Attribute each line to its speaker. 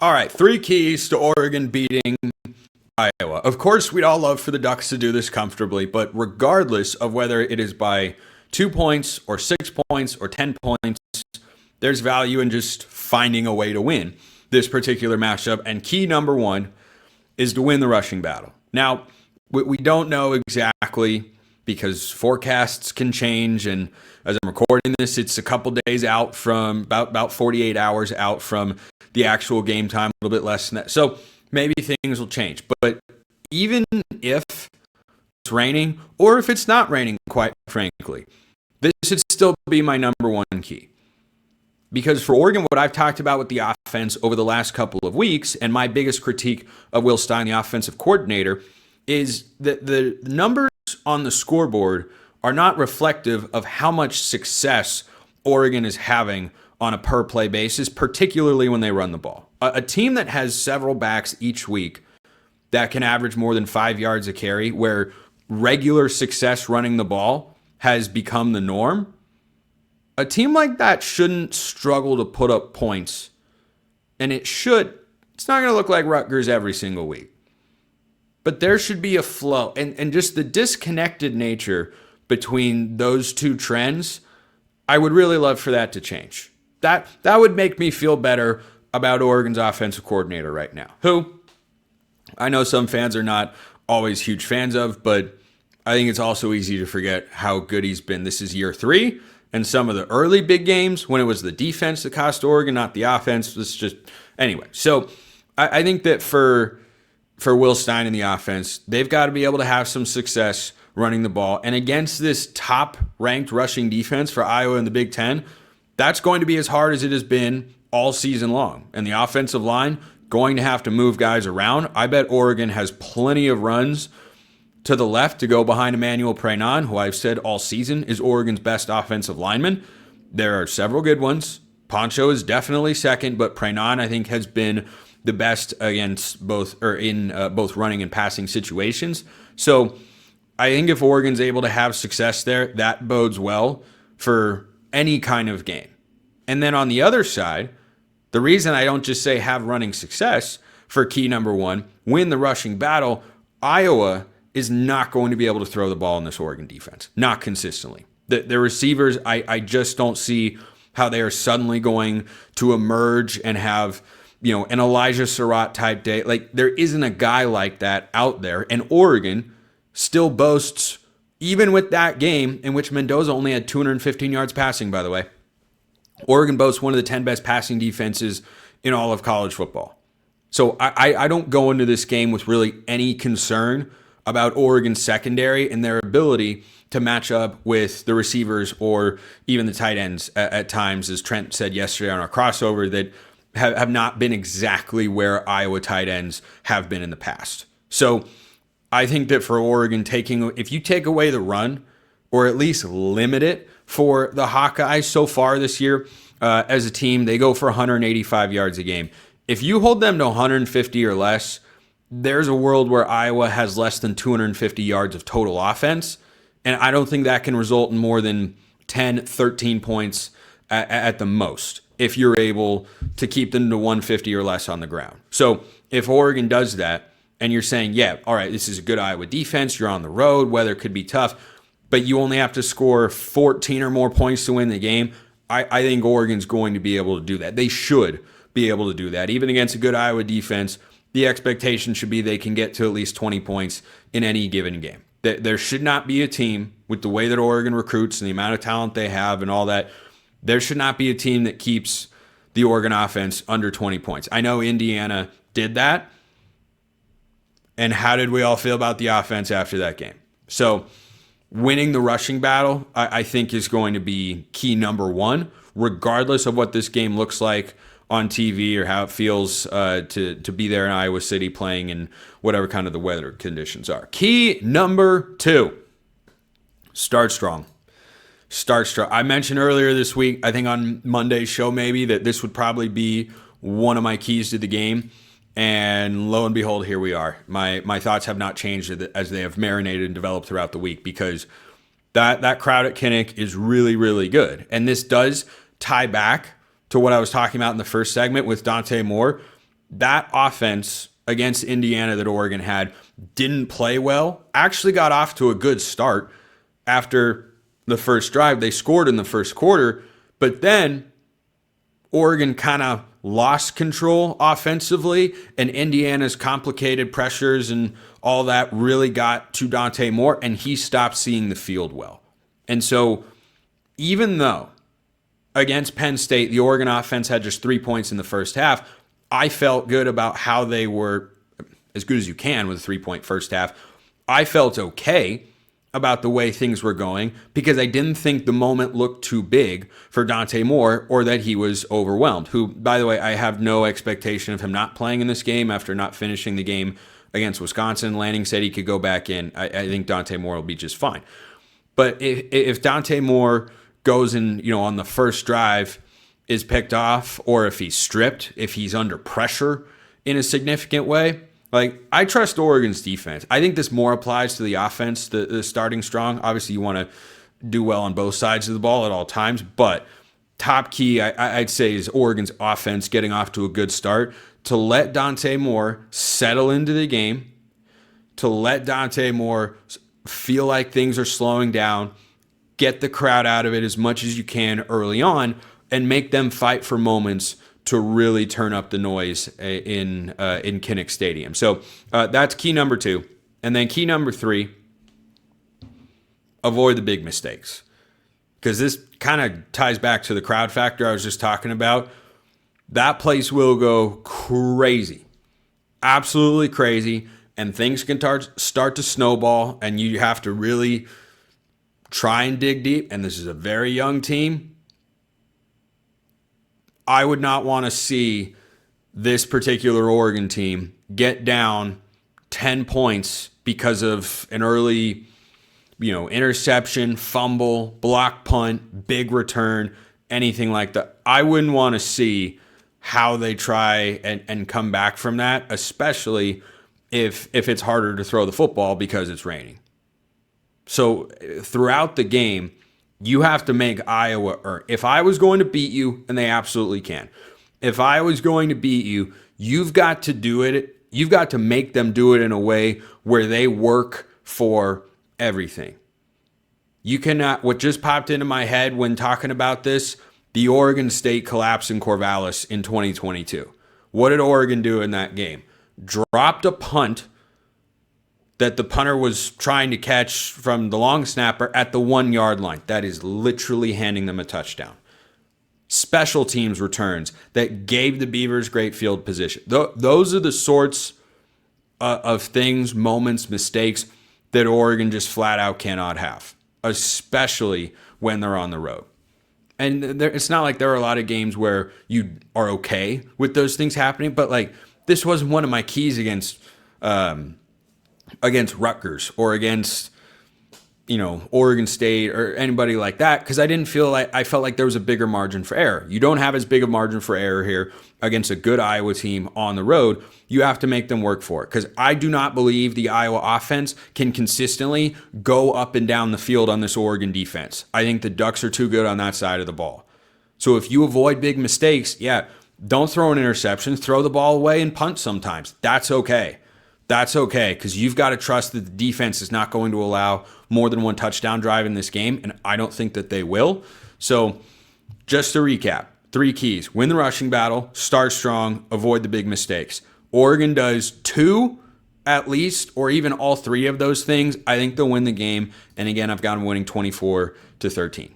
Speaker 1: All right, three keys to Oregon beating Iowa. Of course, we'd all love for the Ducks to do this comfortably, but regardless of whether it is by 2 points or 6 points or 10 points, there's value in just finding a way to win this particular matchup. And key number one is to win the rushing battle. Now, we don't know exactly because forecasts can change. And as I'm recording this, it's a couple days out from about 48 hours out from the actual game time, a little bit less than that. So maybe things will change. But even if it's raining or if it's not raining, quite frankly, this should still be my number one key. Because for Oregon, what I've talked about with the offense over the last couple of weeks, and my biggest critique of Will Stein, the offensive coordinator, is that the numbers on the scoreboard are not reflective of how much success Oregon is having on a per-play basis, particularly when they run the ball. A team that has several backs each week that can average more than 5 yards a carry, where regular success running the ball has become the norm, a team like that shouldn't struggle to put up points. And it's not going to look like Rutgers every single week. But there should be a flow. And just the disconnected nature between those two trends, I would really love for that to change. That would make me feel better about Oregon's offensive coordinator right now, who I know some fans are not always huge fans of, but I think it's also easy to forget how good he's been. This is year 3. And some of the early big games when it was the defense that cost Oregon, not the offense, was just anyway. So I think that for Will Stein and the offense, they've got to be able to have some success running the ball. And against this top-ranked rushing defense for Iowa in the Big Ten, that's going to be as hard as it has been all season long. And the offensive line going to have to move guys around. I bet Oregon has plenty of runs to the left to go behind Emmanuel Prenon, who I've said all season is Oregon's best offensive lineman. There are several good ones. Poncho is definitely second, but Prenon, I think, has been the best against both running and passing situations. So I think if Oregon's able to have success there, that bodes well for any kind of game. And then on the other side, the reason I don't just say have running success for key number one, win the rushing battle, Iowa is not going to be able to throw the ball in this Oregon defense. Not consistently. The receivers, I just don't see how they are suddenly going to emerge and have, an Elijah Surratt type day. Like, there isn't a guy like that out there. And Oregon still boasts, even with that game in which Mendoza only had 215 yards passing, by the way, Oregon boasts one of the 10 best passing defenses in all of college football. So I don't go into this game with really any concern about Oregon's secondary and their ability to match up with the receivers or even the tight ends at times, as Trent said yesterday on our crossover, that have not been exactly where Iowa tight ends have been in the past. So I think that for Oregon, if you take away the run or at least limit it for the Hawkeyes so far this year as a team, they go for 185 yards a game. If you hold them to 150 or less, there's a world where Iowa has less than 250 yards of total offense, and I don't think that can result in more than 10, 13 points at the most if you're able to keep them to 150 or less on the ground. So if Oregon does that, and you're saying, yeah, all right, this is a good Iowa defense, you're on the road, weather could be tough, but you only have to score 14 or more points to win the game, I think Oregon's going to be able to do that. They should be able to do that. Even against a good Iowa defense, the expectation should be they can get to at least 20 points in any given game. There should not be a team, with the way that Oregon recruits and the amount of talent they have and all that, there should not be a team that keeps the Oregon offense under 20 points. I know Indiana did that. And how did we all feel about the offense after that game? So winning the rushing battle, I think, is going to be key number one, regardless of what this game looks like on TV or how it feels to be there in Iowa City playing in whatever kind of the weather conditions are. Key number 2, start strong. Start strong. I mentioned earlier this week, I think on Monday's show maybe, that this would probably be one of my keys to the game. And lo and behold, here we are. My thoughts have not changed as they have marinated and developed throughout the week, because that crowd at Kinnick is really, really good. And this does tie back to what I was talking about in the first segment with Dante Moore. that offense against Indiana that Oregon had didn't play well, actually got off to a good start after the first drive. They scored in the first quarter, but then Oregon kind of lost control offensively, and Indiana's complicated pressures and all that really got to Dante Moore, and he stopped seeing the field well. And so even though against Penn State, the Oregon offense had just 3 points in the first half, I felt good about how they were, as good as you can with a 3-point first half. I felt okay about the way things were going because I didn't think the moment looked too big for Dante Moore or that he was overwhelmed, who, by the way, I have no expectation of him not playing in this game after not finishing the game against Wisconsin. Lanning said he could go back in. I think Dante Moore will be just fine. But if Dante Moore goes in, on the first drive, is picked off, or if he's stripped, if he's under pressure in a significant way, I trust Oregon's defense. I think this more applies to the offense, the starting strong. Obviously, you want to do well on both sides of the ball at all times, but top key, I'd say, is Oregon's offense getting off to a good start, to let Dante Moore settle into the game, to let Dante Moore feel like things are slowing down, get the crowd out of it as much as you can early on, and make them fight for moments to really turn up the noise in Kinnick Stadium. So that's key number 2. And then key number 3, avoid the big mistakes. Because this kind of ties back to the crowd factor I was just talking about. That place will go crazy. Absolutely crazy. And things can start to snowball, and you have to really try and dig deep. And this is a very young team. I would not want to see this particular Oregon team get down 10 points because of an early, interception, fumble, block punt, big return, anything like that. I wouldn't want to see how they try and come back from that, especially if it's harder to throw the football because it's raining. So throughout the game, you have to make Iowa earn. If I was going to beat you, and they absolutely can, if I was going to beat you, you've got to do it. You've got to make them do it in a way where they work for everything. You cannot, what just popped into my head when talking about this, the Oregon State collapse in Corvallis in 2022. What did Oregon do in that game? Dropped a punt that the punter was trying to catch from the long snapper at the 1-yard line. That is literally handing them a touchdown. Special teams returns that gave the Beavers great field position. Those are the sorts of things, moments, mistakes that Oregon just flat out cannot have, especially when they're on the road. And it's not like there are a lot of games where you are okay with those things happening, but this wasn't one of my keys against Rutgers or against, Oregon State or anybody like that, because I felt like there was a bigger margin for error. You don't have as big a margin for error here against a good Iowa team on the road. You have to make them work for it, because I do not believe the Iowa offense can consistently go up and down the field on this Oregon defense. I think the Ducks are too good on that side of the ball. So if you avoid big mistakes, don't throw an interception, throw the ball away and punt sometimes. That's okay. That's okay, because you've got to trust that the defense is not going to allow more than one touchdown drive in this game, and I don't think that they will. So just to recap, 3 keys. Win the rushing battle, start strong, avoid the big mistakes. Oregon does 2 at least, or even all 3 of those things. I think they'll win the game, and again, I've got them winning 24-13.